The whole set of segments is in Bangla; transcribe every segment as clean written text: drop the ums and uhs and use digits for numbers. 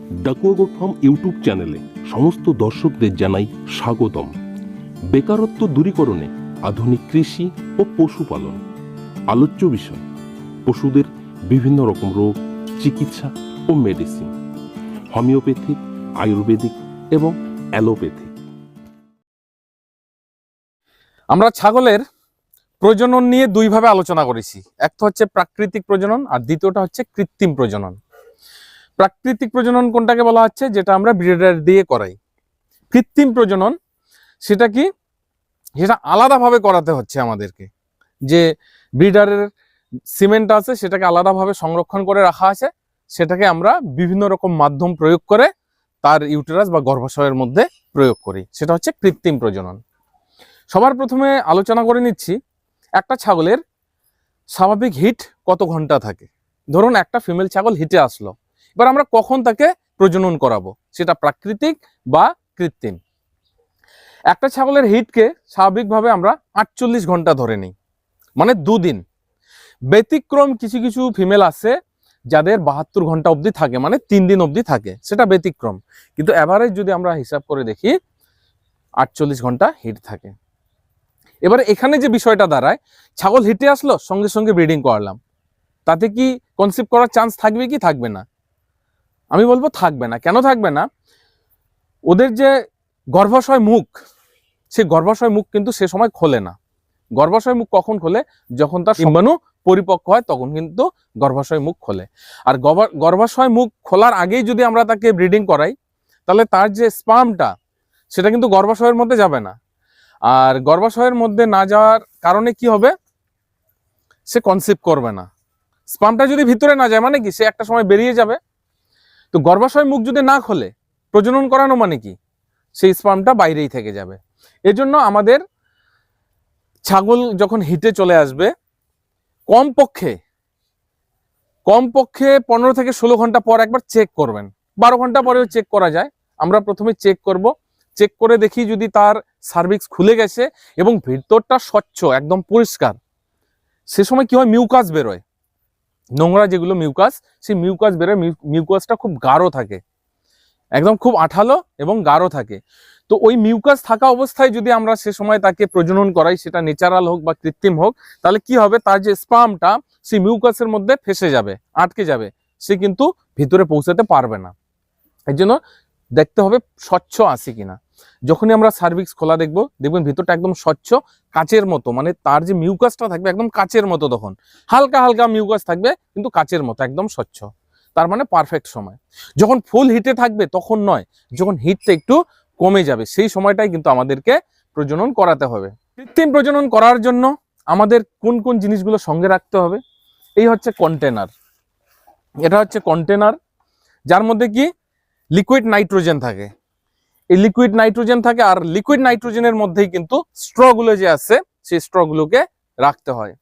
ডাকুয়া গোট ফার্ম ইউটিউব চ্যানেলে সমস্ত দর্শকদের জানাই স্বাগতম। বেকারত্ব দূরীকরণে আধুনিক কৃষি ও পশুপালন আলোচ্য বিষয়। পশুদের বিভিন্ন রকম রোগ, চিকিৎসা ও মেডিসিন, হোমিওপ্যাথিক, আয়ুর্বেদিক এবং অ্যালোপ্যাথিক। আমরা ছাগলের প্রজনন নিয়ে দুইভাবে আলোচনা করেছি। একটা হচ্ছে প্রাকৃতিক প্রজনন আর দ্বিতীয়টা হচ্ছে কৃত্রিম প্রজনন। প্রাকৃতিক প্রজনন কোনটাকে বলা হচ্ছে? যেটা আমরা ব্রিডার দিয়ে করাই। কৃত্রিম প্রজনন সেটা কি? সেটা আলাদাভাবে করাতে হচ্ছে আমাদেরকে। যে ব্রিডারের সিমেন্ট আছে সেটাকে আলাদাভাবে সংরক্ষণ করে রাখা আছে, সেটাকে আমরা বিভিন্ন রকম মাধ্যম প্রয়োগ করে তার ইউটেরাস বা গর্ভাশয়ের মধ্যে প্রয়োগ করি, সেটা হচ্ছে কৃত্রিম প্রজনন। সবার প্রথমে আলোচনা করে নিচ্ছি একটা ছাগলের স্বাভাবিক হিট কত ঘন্টা থাকে। ধরুন একটা ফিমেল ছাগল হিটে আসলো, এবার আমরা কখন তাকে প্রজনন করাবো, সেটা প্রাকৃতিক বা কৃত্রিম। একটা ছাগলের হিটকে স্বাভাবিকভাবে আমরা 48 ঘন্টা ধরে নিই, মানে 2 দিন। ব্যতিক্রম কিছু কিছু ফিমেল আছে যাদের 72 ঘন্টা অবধি থাকে, মানে 3 দিন অবধি থাকে, সেটা ব্যতিক্রম। কিন্তু এভারেজ যদি আমরা হিসাব করে দেখি 48 ঘন্টা হিট থাকে। এবারে এখানে যে বিষয়টা দাঁড়ায়, ছাগল হিটে আসলো, সঙ্গে সঙ্গে ব্রিডিং করালাম, তাতে কি কনসিভ করার চান্স থাকবে কি থাকবে না? আমি বলবো থাকবে না। কেন থাকবে না? ওদের যে গর্ভাশয় মুখ, সেই গর্ভাশয় মুখ কিন্তু সে সময় খোলে না। গর্ভাশয় মুখ কখন খোলে? যখন তার ডিম্বাণু পরিপক্ক হয়, তখন কিন্তু গর্ভাশয় মুখ খোলে। আর গর্ভাশয় মুখ খোলার আগেই যদি আমরা তাকে ব্রিডিং করাই, তাহলে তার যে স্পার্মটা সেটা কিন্তু গর্ভাশয়ের মধ্যে যাবে না। আর গর্ভাশয়ের মধ্যে না যাওয়ার কারণে কি হবে? সে কনসিভ করবে না। স্পার্মটা যদি ভিতরে না যায় মানে কি? সে একটা সময় বেরিয়ে যাবে। তো গর্ভাশয় মুখ যদি না খোলে, প্রজনন করানো মানে কি? সেই স্পার্মটা বাইরেই থেকে যাবে। এজন্য আমাদের ছাগল যখন হিটে চলে আসবে, কমপক্ষে 15 থেকে 16 ঘন্টা পর একবার চেক করবেন। 12 ঘন্টা পরেও চেক করা যায়। আমরা প্রথমে চেক করব, চেক করে দেখি যদি তার সার্ভিক্স খুলে গেছে এবং ভিতরটা স্বচ্ছ, একদম পরিষ্কার, সে সময় কি হয়? মিউকাস বেরোয়, নোংরা যেগুলো মিউকাস, সেই মিউকাস বেরোয়। মিউকাসটা খুব গাঢ় থাকে, একদম খুব আঠালো এবং গাঢ় থাকে। তো ওই মিউকাস থাকা অবস্থায় যদি আমরা সে সময় তাকে প্রজনন করাই, সেটা ন্যাচারাল হোক বা কৃত্রিম হোক, তাহলে কি হবে? তার যে স্পার্মটা সেই মিউকাসের মধ্যে ফেসে যাবে, আটকে যাবে, সে কিন্তু ভিতরে পৌঁছাতে পারবে না। এর জন্য দেখতে হবে স্বচ্ছ আছে কিনা। যখনই আমরা সার্ভিক্স খোলা দেখবেন ভিতরটা একদম স্বচ্ছ, কাচের মতো, মানে তার যে মিউকাসটা থাকবে একদম কাচের মতো। তখন হালকা হালকা মিউকাস থাকবে, কিন্তু কাচের মতো, একদম স্বচ্ছ, তার মানে পারফেক্ট সময়। যখন ফুল হিটে থাকবে তখন নয়, যখন হিটটা একটু কমে যাবে, সেই সময়টাই কিন্তু আমাদেরকে প্রজনন করাতে হবে। কৃত্রিম প্রজনন করার জন্য আমাদের কোন কোন জিনিসগুলো সঙ্গে রাখতে হবে? এই হচ্ছে কন্টেনার। এটা হচ্ছে কন্টেনার, যার মধ্যে কি লিকুইড নাইট্রোজেন থাকে। এই লিকুইড নাইট্রোজেন থাকে, আর লিকুইড নাইট্রোজেনের মধ্যেই কিন্তু স্ট্রগুলো যে আছে, সেই স্ট্রগুলোকে রাখতে হয়।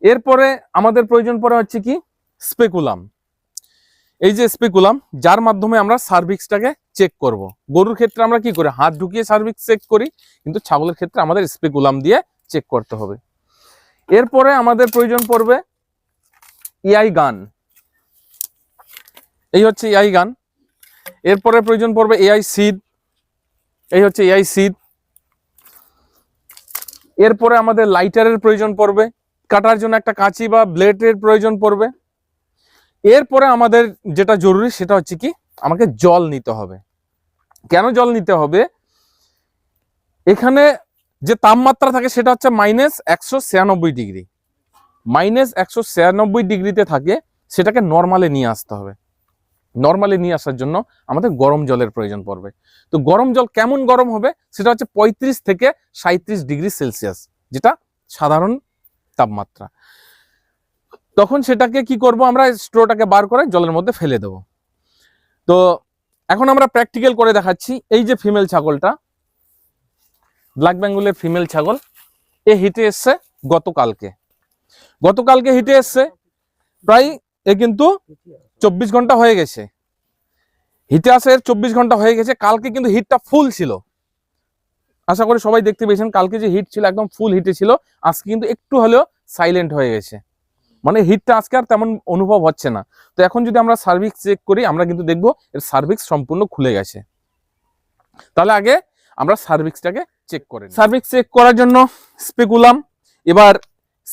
এরপরে আমাদের প্রয়োজন পড়ে হচ্ছে কি? স্পেকুলাম। এই যে স্পেকুলাম, যার মাধ্যমে আমরা সার্ভিক্সটাকে চেক করব। গরুর ক্ষেত্রে আমরা কি করি? হাত ঢুকিয়ে সার্ভিক্স চেক করি, কিন্তু ছাগলের ক্ষেত্রে আমাদের স্পেকুলাম দিয়ে চেক করতে হবে। এরপরে আমাদের প্রয়োজন পড়বে ইআই গান। এই হচ্ছে ইআই গান। এরপরে প্রয়োজন পড়বে এআই সিড। এই হচ্ছে এআই সিড। এরপরে আমাদের লাইটারের প্রয়োজন পড়বে, কাটার জন্য একটা কাঁচি বা ব্লেডের প্রয়োজন পড়বে। এরপরে আমাদের যেটা জরুরি সেটা হচ্ছে কি? আমাকে জল নিতে হবে। কেন জল নিতে হবে? এখানে যে তাপমাত্রা থাকে সেটা হচ্ছে -196 ডিগ্রি। -196 ডিগ্রিতে থাকে, সেটাকে নর্মালে নিয়ে আসতে হবে। নর্মালি নিয়ে আসার জন্য আমাদের গরম জলের প্রয়োজন পড়বে। তো গরম জল কেমন গরম হবে? সেটা হচ্ছে 35 থেকে 37 ডিগ্রি সেলসিয়াস, যেটা সাধারণ তাপমাত্রা। তখন সেটাকে কি করব? আমরা স্ট্রোটাকে বার করে জলের মধ্যে ফেলে দেব। তো এখন আমরা প্র্যাকটিক্যাল করে দেখাচ্ছি। এই যে ফিমেল ছাগলটা, ব্ল্যাক বেঙ্গলের ফিমেল ছাগল, এ হিটে এসছে গতকালকে হিটে এসছে, প্রায় এ কিন্তু 24 ঘন্টা হয়ে গেছে। হিটে আসে 24 ঘন্টা হয়ে গেছে। কালকে কিন্তু হিটটা ফুল ছিল, আশা করি সবাই দেখতে পেয়েছেন। কালকে যে হিট ছিল একদম ফুল হিটে ছিল, আজকে কিন্তু একটু হলেও সাইলেন্ট হয়ে গেছে, মানে হিটটা আজকে আর তেমন অনুভব হচ্ছে না। তো এখন যদি আমরা সার্ভিক্স চেক করি, আমরা কিন্তু দেখবো এর সার্ভিক্স সম্পূর্ণ খুলে গেছে। তাহলে আগে আমরা সার্ভিক্সটাকে চেক করে নিই। সার্ভিক্স চেক করার জন্য স্পেকুলাম, এবার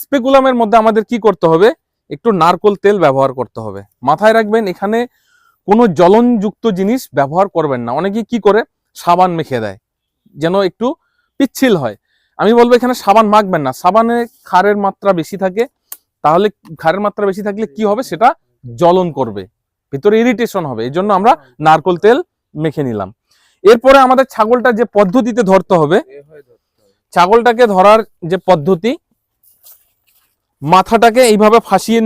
স্পেকুলামের মধ্যে আমাদের কি করতে হবে, একটু নারকোল তেল ব্যবহার করতে হবে। মাথায় রাখবেন এখানে কোনো জ্বলনযুক্ত জিনিস ব্যবহার করবেন না। অনেকে কি করে সাবান মেখে দেয় যেন একটু পিচ্ছিল হয়। আমি বলবো এখানে সাবান মাখবেন না, সাবানে ক্ষারের মাত্রা বেশি থাকে। তাহলে ক্ষারের মাত্রা বেশি থাকলে কি হবে, সেটা জ্বলন করবে, ভিতরে ইরিটেশন হবে। এই জন্য আমরা নারকোল তেল মেখে নিলাম। এরপরে আমাদের ছাগলটা যে পদ্ধতিতে ধরতে হবে, ছাগলটাকে ধরার যে পদ্ধতি, মাথাটাকে এইভাবে ফাঁসিয়ে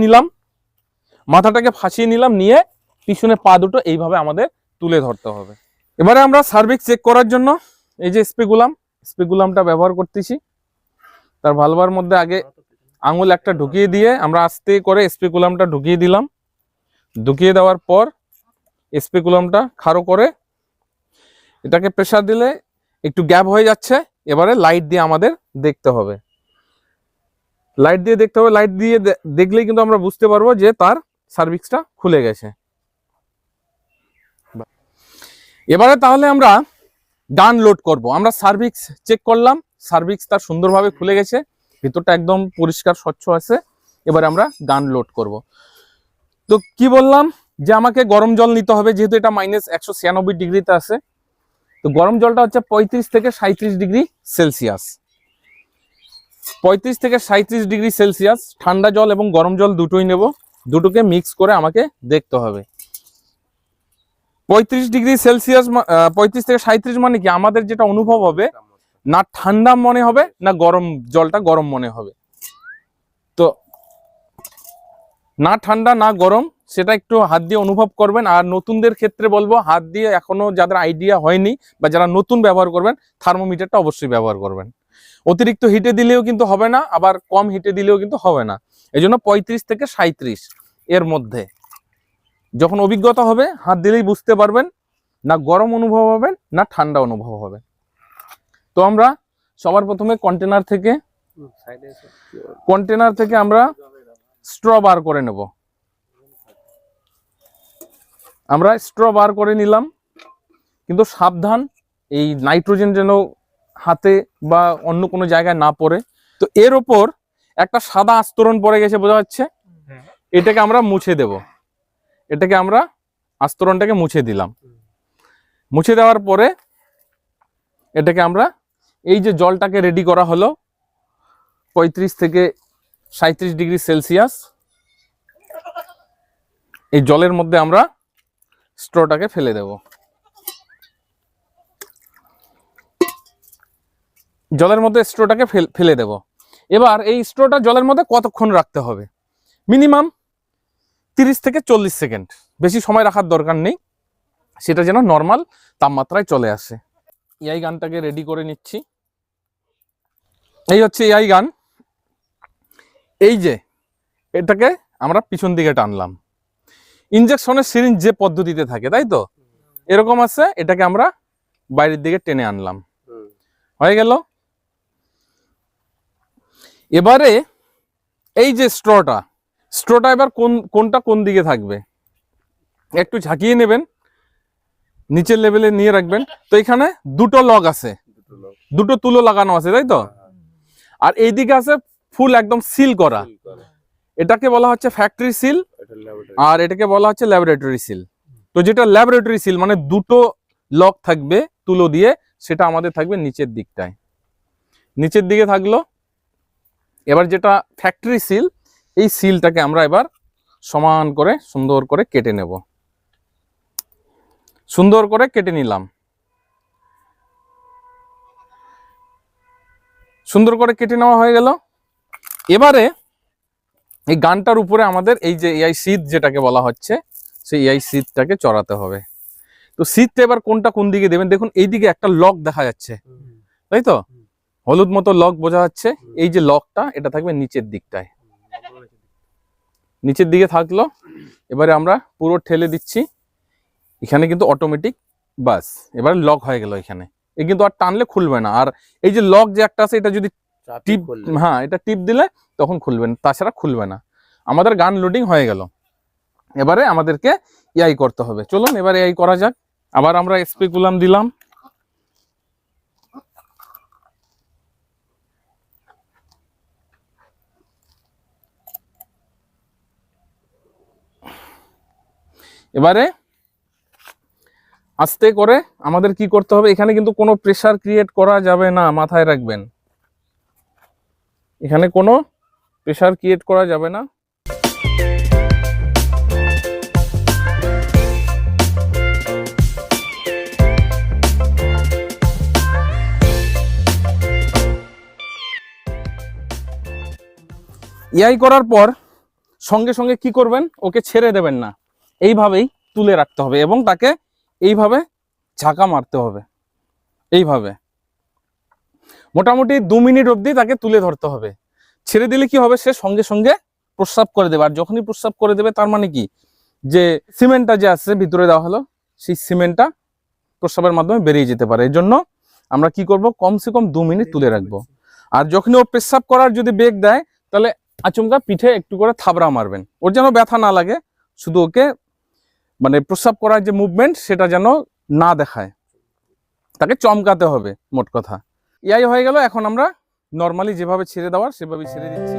নিলাম, নিয়ে পিছনে পা দুটো এইভাবে আমাদের তুলে ধরতে হবে। এবারে আমরা সার্ভিক্স চেক করার জন্য এই যে স্পেকুলামটা ব্যবহার করতেছি। তার ভালভার মধ্যে আগে আঙুল একটা ঢুকিয়ে দিয়ে আমরা আস্তে করে স্পেকুলামটা ঢুকিয়ে দিলাম। ঢুকিয়ে দেওয়ার পর স্পেকুলামটা খাড়ো করে এটাকে প্রেসার দিলে একটু গ্যাপ হয়ে যাচ্ছে। এবারে লাইট দিয়ে আমাদের দেখতে হবে, লাইট দিয়ে দেখলেই কিন্তু আমরা বুঝতে পারবো যে তার সার্ভিক্সটা খুলে গেছে। এবারে তাহলে আমরা গান লোড করব। আমরা সার্ভিক্স চেক করলাম, সার্ভিক্স তার সুন্দরভাবে খুলে গেছে, ভিতরটা একদম পরিষ্কার স্বচ্ছ আছে। এবারে আমরা গান লোড করব। তো কি বললাম যে আমাকে গরম জল নিতে হবে, যেহেতু এটা -196 ডিগ্রিতে আছে। তো গরম জলটা হচ্ছে 35 থেকে 37 ডিগ্রি সেলসিয়াস। 35 থেকে 37 ডিগ্রি সেলসিয়াস ঠান্ডা জল এবং গরম জল দুটোই নেব, দুটোকে মিক্স করে আমাকে দেখতে হবে। 35 ডিগ্রি সেলসিয়াস 35 থেকে 37 মানে কি, আমাদের যেটা অনুভব হবে না ঠান্ডা মনে হবে না গরম জলটা গরম মনে হবে। তো না ঠান্ডা না গরম সেটা একটু হাত দিয়ে অনুভব করবেন। আর নতুনদের ক্ষেত্রে বলবো, হাত দিয়ে এখনো যাদের আইডিয়া হয়নি বা যারা নতুন ব্যবহার করবেন, থার্মোমিটারটা অবশ্যই ব্যবহার করবেন। অতিরিক্ত হিটে দিলেও কিন্তু হবে না, আবার কম হিটে দিলেও কিন্তু হবে না। এই জন্য 35 থেকে 37 এর মধ্যে যখন অভিজ্ঞতা হবে, হাত দিলেই বুঝতে পারবেন না গরম অনুভব হবে না ঠান্ডা অনুভব হবে। তো আমরা সবার প্রথমে কন্টেনার থেকে আমরা স্ট্র বার করে নেব। আমরা স্ট্র বার করে নিলাম, কিন্তু সাবধান এই নাইট্রোজেন যেন হাতে বা অন্য কোনো জায়গায় না পড়ে। তো এর ওপর একটা সাদা আস্তরণ পড়ে গেছে, বোঝা যাচ্ছে। এটাকে আমরা মুছে দেব। এটাকে আমরা আস্তরণটাকে মুছে দিলাম। মুছে দেওয়ার পরে এটাকে আমরা এই যে জলটাকে রেডি করা হলো 35 থেকে 37 ডিগ্রি সেলসিয়াস, এই জলের মধ্যে আমরা স্ট্রটাকে ফেলে দেব। জলের মধ্যে স্ট্রটাকে ফেলে দেব। এবার এই স্ট্রটা জলের মধ্যে কতক্ষণ রাখতে হবে, মিনিমাম 30 থেকে 40 সেকেন্ড, বেশি সময় রাখার দরকার নেই, সেটা যেন নর্মাল তাপমাত্রায় চলে আসে। এআই গানটাকে রেডি করে নিচ্ছি। এই হচ্ছে এআই গান। এই যে এটাকে আমরা পিছন দিকে টানলাম, ইনজেকশনের সিরিঞ্জ যে পদ্ধতিতে থাকে তাই তো, এরকম আছে। এটাকে আমরা বাইরের দিকে টেনে আনলাম, হয়ে গেল। এবারে এই যে স্ট্রটা এবার কোনটা কোন দিকে থাকবে একটু ঝাঁকিয়ে নেবেন, নিচের লেভেলে নিয়ে রাখবেন। তো এখানে দুটো লগ আছে, দুটো তুলো লাগানো আছে তাই তো, আর এইদিকে আছে ফুল একদম সিল করা। এটাকে বলা হচ্ছে ফ্যাক্টরি সিল, আর এটাকে বলা হচ্ছে ল্যাবরেটরি সিল। তো যেটা ল্যাবরেটরি সিল মানে দুটো লক থাকবে তুলো দিয়ে, সেটা আমাদের থাকবে নিচের দিকটায়, নিচের দিকে থাকলো। এবার যেটা ফ্যাক্টরি সিল, এই সিলটাকে আমরা এবার সমান করে সুন্দর করে কেটে নেব। সুন্দর করে কেটে নিলাম, সুন্দর করে কেটে নেওয়া হয়ে গেল। এবারে এই গানটার উপরে আমাদের এই যে এআই শীত যেটাকে বলা হচ্ছে, সেই এআই শীতটাকে চড়াতে হবে। তো শীতটা এবার কোনটা কোন দিকে দেবেন, দেখুন এইদিকে একটা লক দেখা যাচ্ছে তাই তো, হলুদ মতো লক বোঝা যাচ্ছে। এই যে লকটা, এটা থাকবে নিচের দিকটায়, নিচের দিকে থাকলো। এবারে আমরা পুরো ঠেলে দিচ্ছি, এখানে কিন্তু অটোমেটিক বাস এবারে লক হয়ে গেল এখানে। এ কিন্তু আর টানলে খুলবে না। আর এই যে লক যে একটা আছে, এটা যদি টিপ, হ্যাঁ এটা টিপ দিলে তখন খুলবে না, তাছাড়া খুলবে না। আমাদের গান লোডিং হয়ে গেল। এবারে আমাদেরকে এআই করতে হবে। চলুন এবারে এআই করা যাক। আবার আমরা স্পেকুলাম দিলাম। এবারে আস্তে করে আমাদের কি করতে হবে, এখানে কিন্তু কোনো প্রেসার ক্রিয়েট করা যাবে না, মাথায় রাখবেন। এখানে কোনো প্রেসার ক্রিয়েট করা যাবে না। এআই করার পর সঙ্গে সঙ্গে কি করবেন, ওকে ছেড়ে দেবেন না, এইভাবেই তুলে রাখতে হবে এবং তাকে এইভাবে ঝাঁকা মারতে হবে। এইভাবে মোটামুটি 2 মিনিট অবধি তাকে তুলে ধরতে হবে। ছেড়ে দিলে কি হবে, সে সঙ্গে সঙ্গে প্রস্রাব করে দেবে। আর যখনই প্রস্রাব করে দেবে তার মানে কি, যে সিমেন্টটা যে আছে ভিতরে দেওয়া হলো, সেই সিমেন্টটা প্রস্রাবের মাধ্যমে বেরিয়ে যেতে পারে। এই জন্য আমরা কি করব, কমসে কম 2 মিনিট তুলে রাখবো। আর যখনই ও প্রস্রাব করার যদি বেগ দেয়, তাহলে আচমকা পিঠে একটু করে থাবড়া মারবেন, ওর যেন ব্যথা না লাগে, শুধু ওকে মানে প্রস্রাব করার যে মুভমেন্ট সেটা যেন না দেখায়, তাকে চমকাতে হবে মোট কথা। এআই হয়ে গেল। এখন আমরা নর্মালি যেভাবে ছেড়ে দেওয়ার সেভাবে ছেড়ে দিচ্ছি।